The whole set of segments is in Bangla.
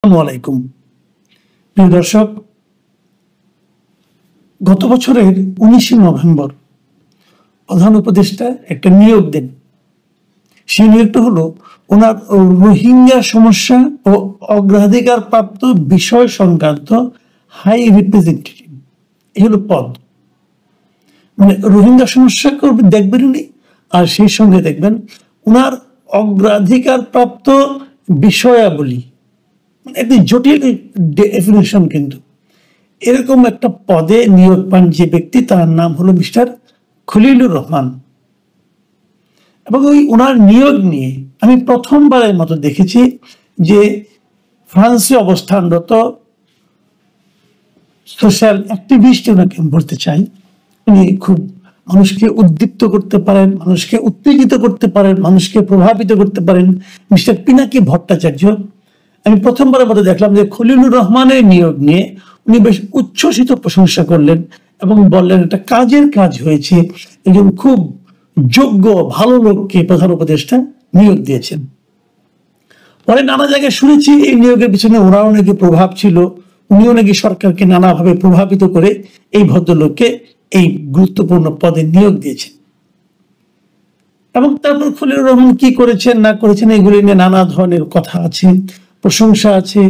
আসসালামু আলাইকুম। প্রিয় দর্শক, গত বছরের 19শে নভেম্বর প্রধান উপদেষ্টা একটা নিয়োগ দেন। সেই নিয়োগটা হলো ওনার রোহিঙ্গা সমস্যা ও অগ্রাধিকার প্রাপ্ত বিষয় সংক্রান্ত হাই রিপ্রেজেন্টেটিভ। এই হলো পদ। মানে রোহিঙ্গা সমস্যা দেখবেন উনি, আর সেই সঙ্গে দেখবেন ওনার অগ্রাধিকার প্রাপ্ত বিষয়াবলী, একটি জটিল ডেফিনেশন। কিন্তু এরকম একটা পদে নিয়োগ পান যে ব্যক্তি, তার নাম হলো মিস্টার খলিলুর রহমান। এবং ওই ওনার নিয়োগ নিয়ে আমি প্রথমবারের মতো দেখেছি যে ফ্রান্সে অবস্থানরত সোশ্যাল অ্যাক্টিভিস্ট ওনাকে বলতে চাই। উনি খুব মানুষকে উদ্দীপ্ত করতে পারেন, মানুষকে উত্তেজিত করতে পারেন, মানুষকে প্রভাবিত করতে পারেন। মিস্টার পিনাকি ভট্টাচার্য, আমি প্রথমবারের মতো দেখলাম যে খলিলুর রহমানের নিয়োগ নিয়ে উনি বেশ উচ্ছ্বসিত প্রশংসা করলেন এবং বললেন এটা কাজের কাজ হয়েছে, একজন খুব যোগ্য ভালো লোককে প্রধান উপদেষ্টা নিয়োগ দিয়েছেন। পরে নানা জায়গায় শুনেছি এই নিয়োগের পিছনে ওনারও নাকি প্রভাব ছিল, উনিও নাকি সরকারকে নানাভাবে প্রভাবিত করে এই ভদ্রলোককে এই গুরুত্বপূর্ণ পদে নিয়োগ দিয়েছেন। এবং তারপর খলিলুর রহমান কি করেছেন না করেছেন এগুলি নিয়ে নানা ধরনের কথা আছে, প্রশংসা আছে,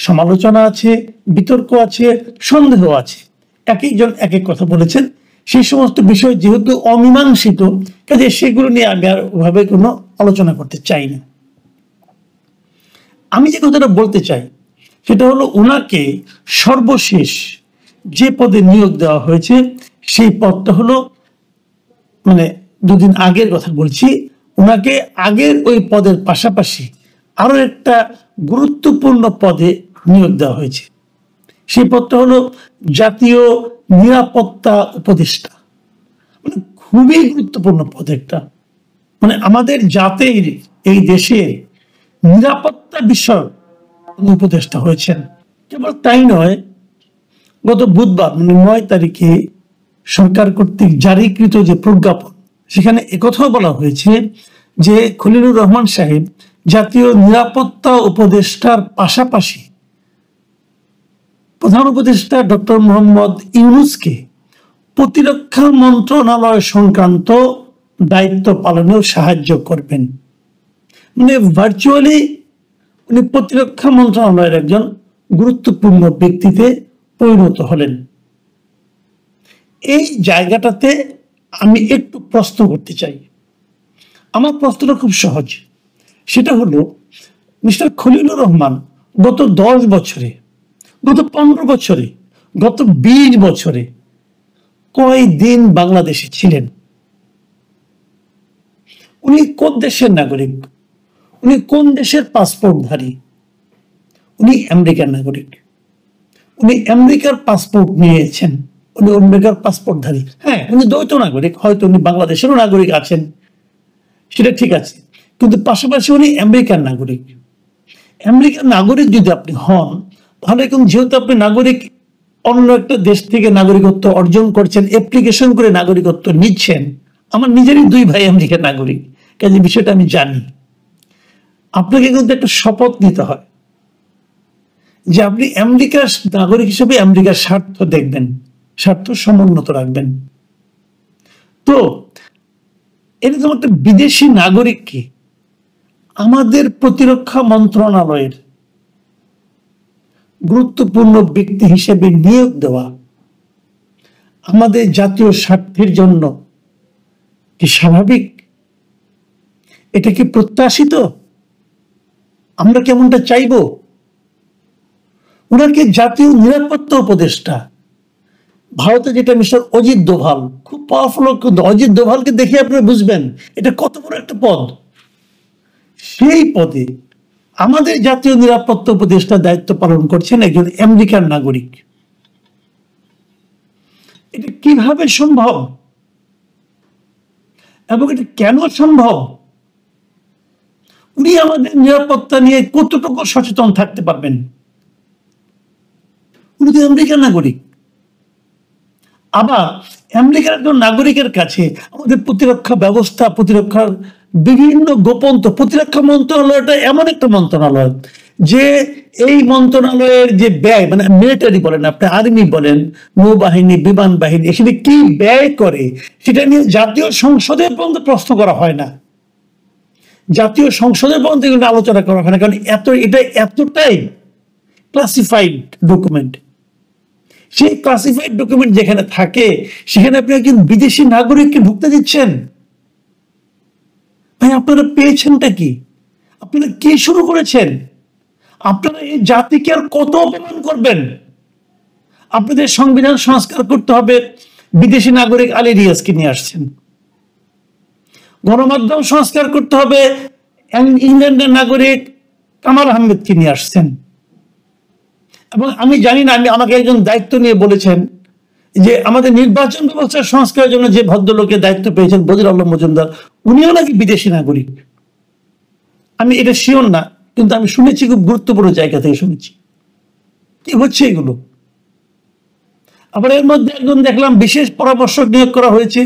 সমালোচনা আছে, বিতর্ক আছে, সন্দেহ আছে। এক একজন এক এক কথা বলেছেন। সেই সমস্ত বিষয় যেহেতু অমীমাংসিত, কাজে সেগুলো নিয়ে আমি আর ওভাবে কোনো আলোচনা করতে চাই না। আমি যে কথাটা বলতে চাই সেটা হলো ওনাকে সর্বশেষ যে পদে নিয়োগ দেওয়া হয়েছে সেই পদটা হলো, মানে দুদিন আগের কথা বলছি, ওনাকে আগের ওই পদের পাশাপাশি আরো একটা গুরুত্বপূর্ণ পদে নিয়োগ দেওয়া হয়েছে। সেই পদটা হলো জাতীয় নিরাপত্তা উপদেষ্টা। মানে খুবই গুরুত্বপূর্ণ পদ একটা। মানে আমাদের জাতির, এই দেশের নিরাপত্তা বিষয় উপদেষ্টা হয়েছেন। কেবল তাই নয়, গত বুধবার মানে 9 তারিখে সরকার কর্তৃক জারিকৃত যে প্রজ্ঞাপন, সেখানে একথাও বলা হয়েছে যে খলিলুর রহমান সাহেব জাতীয় নিরাপত্তা উপদেষ্টার পাশাপাশি প্রধান উপদেষ্টা ডক্টর মোহাম্মদ ইউনূসকে প্রতিরক্ষা মন্ত্রণালয় সংক্রান্ত দায়িত্ব পালনেও সাহায্য করবেন। মানে ভার্চুয়ালি উনি প্রতিরক্ষা মন্ত্রণালয়ের একজন গুরুত্বপূর্ণ ব্যক্তিতে পরিণত হলেন। এই জায়গাটাতে আমি একটু প্রশ্ন করতে চাই। আমার প্রশ্নটা খুব সহজ। সেটা হলো, মিস্টার খলিলুর রহমান গত 10 বছরে, গত 15 বছরে, গত 20 বছরে কয় দিন বাংলাদেশে ছিলেন? উনি কোন দেশের নাগরিক? উনি কোন দেশের পাসপোর্টধারী? উনি আমেরিকার নাগরিক। উনি আমেরিকার পাসপোর্ট নিয়েছেন, উনি আমেরিকার পাসপোর্টধারী। হ্যাঁ, উনি দ্বৈত নাগরিক, হয়তো উনি বাংলাদেশেরও নাগরিক আছেন, সেটা ঠিক আছে, কিন্তু পাশাপাশি উনি আমেরিকার নাগরিক। আমেরিকার নাগরিক যদি আপনি হন, তাহলে কিন্তু যেহেতু আপনি নাগরিক, অন্য একটা দেশ থেকে নাগরিকত্ব অর্জন করছেন, অ্যাপ্লিকেশন করে নাগরিকত্ব নিচ্ছেন। আমার নিজেরই 2 ভাই আমেরিকার নাগরিক, কাজে বিষয়টা আমি জানি। আপনাকে কিন্তু একটা শপথ নিতে হয় যে আপনি আমেরিকার নাগরিক হিসেবে আমেরিকার স্বার্থ দেখবেন, স্বার্থ সমুন্নত রাখবেন। তো এরকম একটা বিদেশি নাগরিককে আমাদের প্রতিরক্ষা মন্ত্রণালয়ের গুরুত্বপূর্ণ ব্যক্তি হিসেবে নিয়োগ দেওয়া আমাদের জাতীয় স্বার্থের জন্য কি স্বাভাবিক? এটা কি প্রত্যাশিত? আমরা কেমনটা চাইব? ওনাকে জাতীয় নিরাপত্তা উপদেষ্টা, ভারতে যেটা মিস্টার অজিত দোভাল, খুব পাওয়ারফুল। কিন্তু অজিত দোভালকে দেখে আপনারা বুঝবেন এটা কত বড় একটা পদ। সেই পদে আমাদের জাতীয় নিরাপত্তা উপদেষ্টা দায়িত্ব পালন করছেন একজন আমেরিকান নাগরিক। এটা কিভাবে সম্ভব এবং এটা কেন সম্ভব? উনি আমাদের নিরাপত্তা নিয়ে কতটুকু সচেতন থাকতে পারবেন? উনি তো আমেরিকান নাগরিক। আবার আমেরিকার একজন নাগরিকের কাছে আমাদের প্রতিরক্ষা ব্যবস্থা, প্রতিরক্ষার বিভিন্ন গোপন, প্রতিরক্ষা মন্ত্রণালয়টা এমন একটা মন্ত্রণালয় যে এই মন্ত্রণালয়ের যে ব্যয়, মানে মিলিটারি বলেন, আপনি আর্মি বলেন, নৌবাহিনী, বিমান বাহিনী, এখানে কি ব্যয় করে সেটা নিয়ে জাতীয় সংসদে পর্যন্ত প্রশ্ন করা হয় না। জাতীয় সংসদের পর্যন্ত এগুলো আলোচনা করা হয় না, কারণ এটা এতটাই ক্লাসিফাইড ডকুমেন্ট। সেই ক্লাসিফাইড ডকুমেন্ট যেখানে থাকে সেখানে আপনি একজন বিদেশি নাগরিককে ঢুকতে দিচ্ছেন। ভাই, আপনারা পেয়েছেনটা কি? আপনারা কি শুরু করেছেন? আপনারা এই জাতিকে আর কত অপমান করবেন? আপনাদের সংবিধান সংস্কার করতে হবে, বিদেশি নাগরিক আলী রিয়াজকে নিয়ে আসছেন। গণমাধ্যম সংস্কার করতে হবে, ইংল্যান্ডের নাগরিক কামাল আহমেদকে নিয়ে আসছেন। এবং আমি জানি না, আমাকে একজন দায়িত্ব নিয়ে বলেছেন যে আমাদের নির্বাচন ব্যবস্থার সংস্কারের জন্য যে ভদ্রলোকের দায়িত্ব পেয়েছেন বদির আলম মজুমদার, উনিও নাকি বিদেশি নাগরিক। আমি এটা শিওর না, কিন্তু আমি শুনেছি, খুব গুরুত্বপূর্ণ জায়গা থেকে শুনেছি। কি হচ্ছে এগুলো? আবার এর মধ্যে একজন দেখলাম বিশেষ পরামর্শক নিয়োগ করা হয়েছে,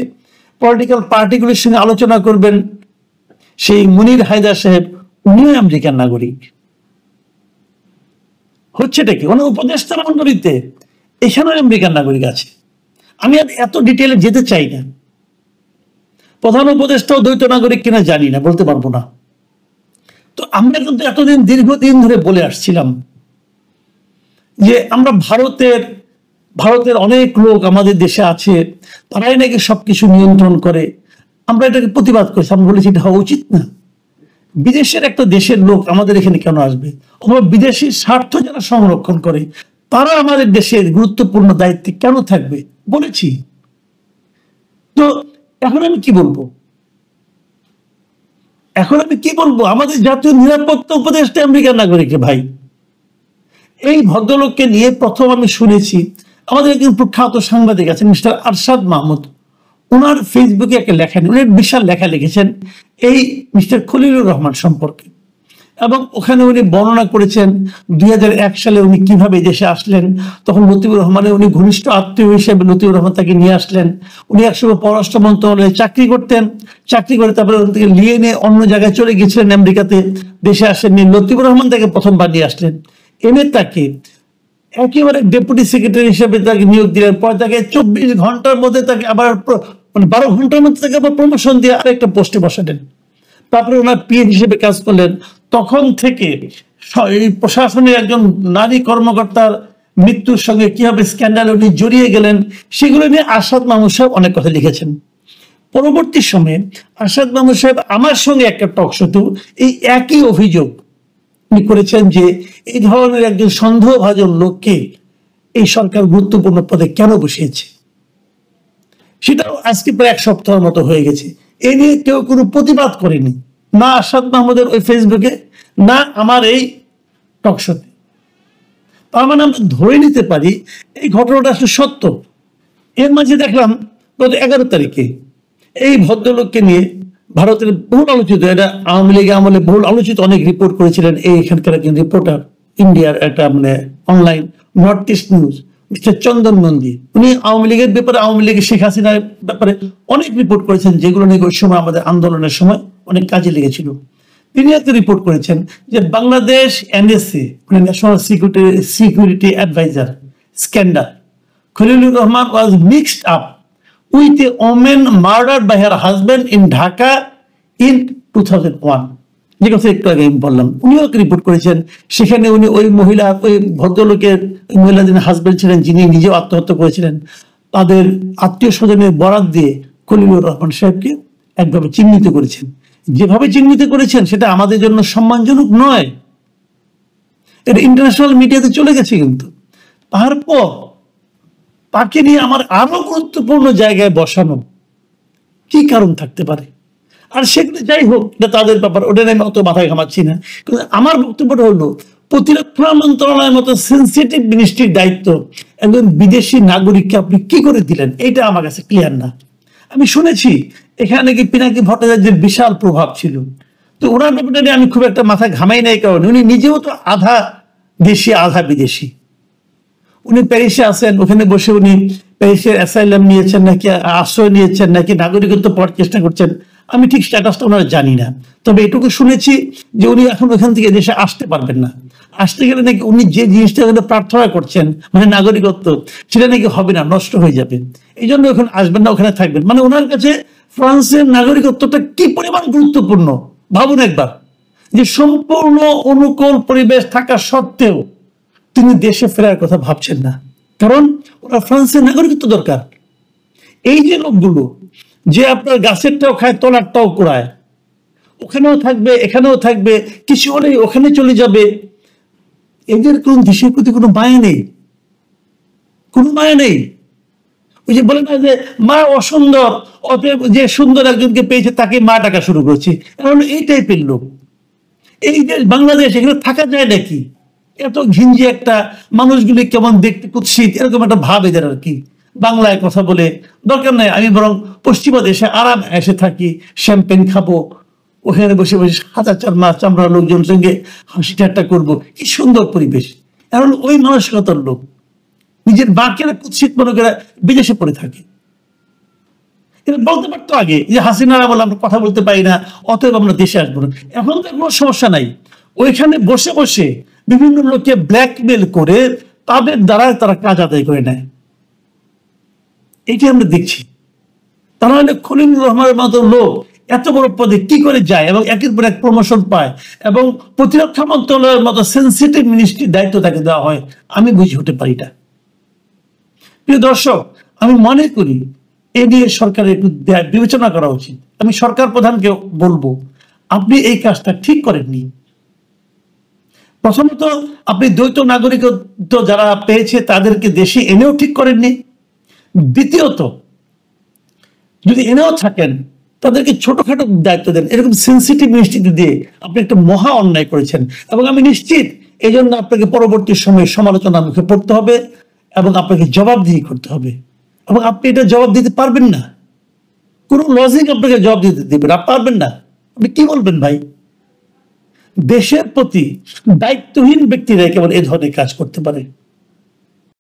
পলিটিক্যাল পার্টিগুলির সঙ্গে আলোচনা করবেন, সেই মুনির হায়দার সাহেব, উনিও আমেরিকান নাগরিক। হচ্ছেটা কি? ওনার উপদেষ্টা মন্ডলীতে এখানেও আমেরিকান নাগরিক আছে। আমি এত ডিটেলে যেতে চাই না। প্রধান উপদেষ্টাও দ্বৈত নাগরিক কিনা জানি না, বলতে পারবো না। তো আমরা কিন্তু এতদিন, দীর্ঘদিন ধরে বলে আসছিলাম যে আমরা ভারতের অনেক লোক আমাদের দেশে আছে, তারাই নাকি সবকিছু নিয়ন্ত্রণ করে। আমরা এটাকে প্রতিবাদ করেছি, আমরা বলেছি এটা হওয়া উচিত না। বিদেশের একটা দেশের লোক আমাদের এখানে কেন আসবে? অথবা বিদেশি স্বার্থ যারা সংরক্ষণ করে তারা আমাদের দেশের গুরুত্বপূর্ণ দায়িত্বে কেন থাকবে? বলেছি। তো এখন আমি কি বলবো? আমাদের জাতীয় নিরাপত্তা উপদেষ্টা আমেরিকান নাগরিক। ভাই, এই ভদ্রলোককে নিয়ে প্রথম আমি শুনেছি, আমাদের একজন প্রখ্যাত সাংবাদিক আছেন মিস্টার আরশাদ মাহমুদ, ওনার ফেসবুকে একটা লেখা, উনি বিশাল লেখা লিখেছেন এই মিস্টার খলিলুর রহমান সম্পর্কে। এবং ওখানে উনি বর্ণনা করেছেন 2001 সালে উনি কিভাবে দেশে আসলেন। তখন লতিফুর রহমানের উনি ঘনিষ্ঠ আত্মীয় হিসেবে লতিফুর রহমান তাকে নিয়ে আসলেন। উনি একসময় পররাষ্ট্র মন্ত্রণালয়ে চাকরি করতেন, চাকরি করে তারপরে ওখান থেকে নিয়ে অন্য জায়গায় চলে গেছিলেন আমেরিকাতে, দেশে আসেননি। লতিফুর রহমান তাকে প্রথমবার নিয়ে আসলেন, এনে তাকে একেবারে ডেপুটি সেক্রেটারি হিসেবে তাকে নিয়োগ দিলেন। পরে তাকে 24 ঘন্টার মধ্যে তাকে আবার, মানে 12 ঘন্টার মধ্যে তাকে আবার প্রমোশন দিয়ে আরেকটা পোস্টে বসালেন। তারপরে ওনার পিএ হিসেবে কাজ করলেন। তখন থেকে এই প্রশাসনের একজন নারী কর্মকর্তার মৃত্যুর সঙ্গে কিভাবে স্ক্যান্ডাল উনি জড়িয়ে গেলেন, সেগুলো নিয়ে আরশাদ মাহমুদ সাহেব অনেক কথা লিখেছেন। পরবর্তী সময়ে আরশাদ মাহমুদ সাহেব আমার সঙ্গে একটা টক শোতেও এই একই অভিযোগ উনি করেছেন যে এই ধরনের একজন সন্দেহভাজন লোককে এই সরকার গুরুত্বপূর্ণ পদে কেন বসিয়েছে। সেটাও আজকে প্রায় 1 সপ্তাহের মতো হয়ে গেছে। এ নিয়ে কেউ কোনো প্রতিবাদ করেনি, না আরশাদ মাহমুদের ওই ফেসবুকে, না আমার এই টক শোতে। তার মানে আমরা ধরে নিতে পারি এই ঘটনাটা আসলে সত্য। এর মাঝে দেখলাম গত 11 তারিখে এই ভদ্রলোককে নিয়ে ভারতের বহুল আলোচিত, এটা আওয়ামী লীগের আমলে বহুল আলোচিত, অনেক রিপোর্ট করেছিলেন এখানকার একজন রিপোর্টার, ইন্ডিয়ার একটা মানে online north east news, mister Chandan Nandi. উনি আওয়ামী লীগের ব্যাপারে, আওয়ামী লীগের শেখ হাসিনার ব্যাপারে অনেক রিপোর্ট করেছেন, যেগুলো নিয়ে ওই সময় আমাদের আন্দোলনের সময় অনেক কাজে লেগেছিল। তিনি একটা রিপোর্ট করেছেন যে বাংলাদেশ এনএসসি, মানে national security adviser scandal, Khalilur Rahman was mixed up with a woman murdered by her husband in Dhaka in 2001। যে কথা একটু আগে আমি বললাম, উনিও রিপোর্ট করেছেন। সেখানে উনি ওই ভদ্রলোকের মহিলা যিনি হাজবেন্ড ছিলেন, যিনি নিজেও আত্মহত্যা করেছিলেন, তাদের আত্মীয় স্বজনের বরাত দিয়ে খলিলুর রহমান সাহেবকে একভাবে চিহ্নিত করেছেন। যেভাবে চিহ্নিত করেছেন সেটা আমাদের জন্য সম্মানজনক নয়, এটা ইন্টারন্যাশনাল মিডিয়াতে চলে গেছে। কিন্তু তারপর তাকে নিয়ে আমার আরো গুরুত্বপূর্ণ জায়গায় বসানো কি কারণ থাকতে পারে? আর সেগুলো যাই হোক, এটা তাদের ব্যাপার, ওটা আমি অত মাথায় ঘামাচ্ছি না। কিন্তু আমার বক্তব্যটা হলো, প্রতিরক্ষা মন্ত্রণালয়ের মতো সেন্সিটিভ মিনিস্ট্রির দায়িত্ব একজন বিদেশি নাগরিককে আপনি কি করে দিলেন, এটা আমার কাছে ক্লিয়ার না। আমি শুনেছি এখানে নাকি পিনাকি ভট্টাচার্যের বিশাল প্রভাব ছিল। তো ওনার ব্যাপারটা নিয়ে আমি খুব একটা মাথা ঘামাই নাই, কারণ উনি নিজেও তো আধা দেশি আধা বিদেশি। উনি প্যারিসে আছেন, ওখানে বসে উনি প্যারিসের অ্যাসাইলাম নিয়েছেন নাকি আশ্রয় নিয়েছেন নাকি নাগরিকত্ব পাওয়ার চেষ্টা করছেন, আমি ঠিক স্ট্যাটাসটা ওনারা জানি না। তবে এটুকু শুনেছি যে উনি এখন ওখান থেকে দেশে আসতে পারবেন না। আসতে গেলে নাকি উনি যে জিনিসটা প্রার্থনা করছেন মানে নাগরিকত্ব, সেটা নাকি হবে না, নষ্ট হয়ে যাবে, এই জন্য ওখানে আসবেন না, ওখানে থাকবেন। মানে ওনার কাছে ফ্রান্সের নাগরিকত্বটা কি পরিমাণ গুরুত্বপূর্ণ ভাবুন একবার, যে সম্পূর্ণ অনুকূল পরিবেশ থাকা সত্ত্বেও তিনি দেশে ফেরার কথা ভাবছেন না, কারণ ওরা ফ্রান্সের নাগরিকত্ব দরকার। এই যে লোকগুলো যে আপনার গাছেরটাও খায় তলারটাও কুড়ায়, ওখানেও থাকবে এখানেও থাকবে, কিছু হলেই ওখানে চলে যাবে, এদের কোন দেশের প্রতি কোনো মায়া নেই, কোনো মায়া নেই। ওই যে বলে না যে মা অসুন্দর, অতএব যে সুন্দর একজনকে পেয়েছে তাকে মা ডাকা শুরু করেছে, কারণ এই টাইপের লোক। এই দেশ বাংলাদেশ, এখানে থাকা যায় নাকি? এত ঘিঞ্জি একটা, মানুষগুলি কেমন দেখতে কুৎসিত, এরকম একটা ভাব এদের আর কি। বাংলায় কথা বলে দরকার নাই, আমি বরং পশ্চিমা দেশে আরাম এসে থাকি, শ্যাম্পেন খাবো, ওখানে বসে বসে হাজার চার মাছ আমরা লোকজন সঙ্গে হাসি ঠাট্টা করবো, কি সুন্দর পরিবেশ। এখন ওই মানসিকতার লোক নিজের বাকেরা কুৎসিত মনে করে বিদেশে পড়ে থাকে। এটা বলতে পারতো আগে যে হাসিনারা বলে আমরা কথা বলতে পারি না, অতএব আমরা দেশে আসবো না। এখন তো কোনো সমস্যা নাই, ওইখানে বসে বসে বিভিন্ন লোককে ব্ল্যাকমেল করে তাদের দ্বারা তারা কাজ আদায় করে নেয়, এইটি আমরা দেখছি। তারা হলে খলিলুর রহমানের মতো লোক এত বড় পদে কি করে যায় এবং একের পর এক প্রমোশন পায় এবং প্রতিরক্ষা মন্ত্রণালয়ের মতো সেন্সিটিভ মিনিস্ট্রির দায়িত্ব তাকে দেওয়া হয়, আমি বুঝে হতে পারি না। প্রিয় দর্শক, আমি মনে করি এ নিয়ে সরকারের একটু বিবেচনা করা উচিত। আমি সরকার প্রধানকে বলবো, আপনি এই কাজটা ঠিক করেননি। প্রথমত আপনি দ্বৈত নাগরিকত্ব যারা পেয়েছে তাদেরকে দেশে এনেও ঠিক করেননি। দ্বিতীয়ত যদি এনেও থাকেন তাদেরকে ছোটখাটো দায়িত্ব দেন, এরকম সেন্সিটিভ মিনিস্ট্রি দিয়ে আপনি একটা মহা অন্যায় করেছেন এবং আমি নিশ্চিত এই জন্য আপনাকে পরবর্তী সময়ে সমালোচনার মুখে পড়তে হবে এবং আপনাকে জবাবদিহি করতে হবে, এবং আপনি এটা জবাব দিতে পারবেন না। কোন লজিক আপনাকে জবাব দিতে দিবেন, আপনি পারবেন না। আপনি কি বলবেন ভাই? দেশের প্রতি দায়িত্বহীন ব্যক্তিরা কেবল এ ধরনের কাজ করতে পারে।